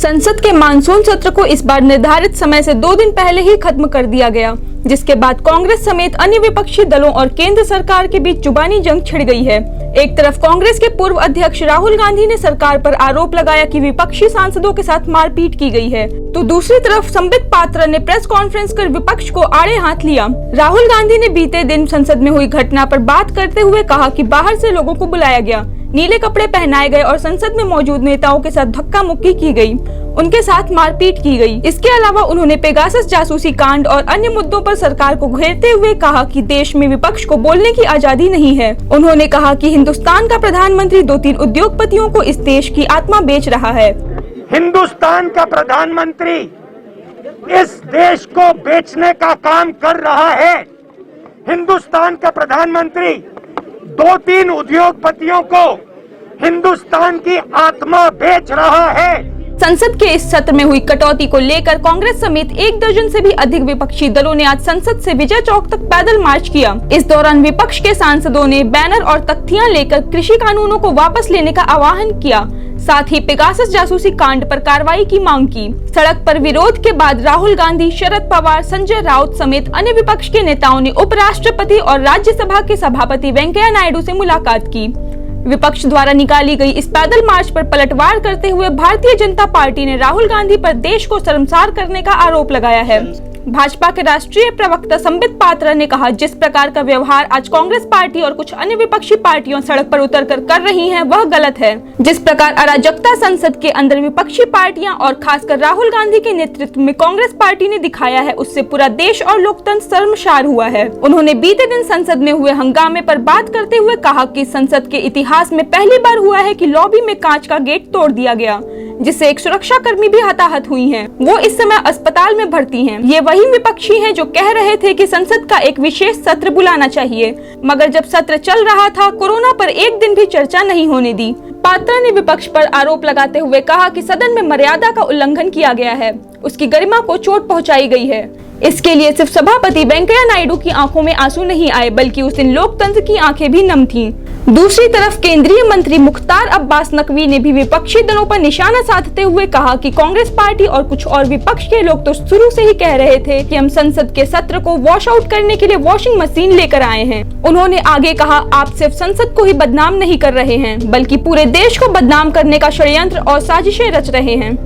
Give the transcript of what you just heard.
संसद के मानसून सत्र को इस बार निर्धारित समय से 2 दिन पहले ही खत्म कर दिया गया, जिसके बाद कांग्रेस समेत अन्य विपक्षी दलों और केंद्र सरकार के बीच जुबानी जंग छिड़ गई है। एक तरफ कांग्रेस के पूर्व अध्यक्ष राहुल गांधी ने सरकार पर आरोप लगाया कि विपक्षी सांसदों के साथ मारपीट की गई है, तो दूसरी तरफ संबित पात्रा ने प्रेस कॉन्फ्रेंस कर विपक्ष को आड़े हाथ लिया। राहुल गांधी ने बीते दिन संसद में हुई घटना पर बात करते हुए कहा कि बाहर से लोगों को बुलाया गया, नीले कपड़े पहनाए गए और संसद में मौजूद नेताओं के साथ धक्का मुक्की की गई, उनके साथ मारपीट की गई। इसके अलावा उन्होंने पेगासस जासूसी कांड और अन्य मुद्दों पर सरकार को घेरते हुए कहा कि देश में विपक्ष को बोलने की आजादी नहीं है। उन्होंने कहा कि हिंदुस्तान का प्रधानमंत्री 2-3 उद्योगपतियों को इस देश की आत्मा बेच रहा है। हिंदुस्तान का प्रधानमंत्री इस देश को बेचने का काम कर रहा है। हिंदुस्तान का प्रधानमंत्री 2-3 उद्योगपतियों को हिंदुस्तान की आत्मा बेच रहा है। संसद के इस सत्र में हुई कटौती को लेकर कांग्रेस समेत 1 दर्जन से भी अधिक विपक्षी दलों ने आज संसद से विजय चौक तक पैदल मार्च किया। इस दौरान विपक्ष के सांसदों ने बैनर और तख्तियां लेकर कृषि कानूनों को वापस लेने का आह्वान किया, साथ ही पेगासस जासूसी कांड पर कार्रवाई की मांग की। सड़क पर विरोध के बाद राहुल गांधी, शरद पवार, संजय राउत समेत अन्य विपक्ष के नेताओं ने उपराष्ट्रपति और राज्यसभा के सभापति वेंकैया नायडू से मुलाकात की। विपक्ष द्वारा निकाली गई इस पैदल मार्च पर पलटवार करते हुए भारतीय जनता पार्टी ने राहुल गांधी पर देश को शर्मसार करने का आरोप लगाया है। भाजपा के राष्ट्रीय प्रवक्ता संबित पात्रा ने कहा, जिस प्रकार का व्यवहार आज कांग्रेस पार्टी और कुछ अन्य विपक्षी पार्टियां सड़क पर उतरकर कर रही हैं, वह गलत है। जिस प्रकार अराजकता संसद के अंदर विपक्षी पार्टियां और खासकर राहुल गांधी के नेतृत्व में कांग्रेस पार्टी ने दिखाया है, उससे पूरा देश और लोकतंत्र शर्मसार हुआ है। उन्होंने बीते दिन संसद में हुए हंगामे पर बात करते हुए कहा कि संसद के इतिहास में पहली बार हुआ है कि लॉबी में कांच का गेट तोड़ दिया गया, जिससे एक सुरक्षा कर्मी भी हताहत हुई हैं। वो इस समय अस्पताल में भर्ती हैं। ये वही विपक्षी हैं जो कह रहे थे कि संसद का एक विशेष सत्र बुलाना चाहिए, मगर जब सत्र चल रहा था, कोरोना पर एक दिन भी चर्चा नहीं होने दी। पात्रा ने विपक्ष पर आरोप लगाते हुए कहा कि सदन में मर्यादा का उल्लंघन किया गया है, उसकी गरिमा को चोट पहुंचाई गई है। इसके लिए सिर्फ सभापति वेंकैया नायडू की आंखों में आंसू नहीं आए, बल्कि उस दिन लोकतंत्र की आंखें भी नम थीं। दूसरी तरफ केंद्रीय मंत्री मुख्तार अब्बास नकवी ने भी विपक्षी दलों पर निशाना साधते हुए कहा कि कांग्रेस पार्टी और कुछ और विपक्ष के लोग तो शुरू से ही कह रहे थे कि हम संसद के सत्र को वॉश आउट करने के लिए वॉशिंग मशीन लेकर आए हैं। उन्होंने आगे कहा, आप सिर्फ संसद को ही बदनाम नहीं कर रहे हैं, बल्कि पूरे देश को बदनाम करने का षड्यंत्र और साजिशें रच रहे हैं।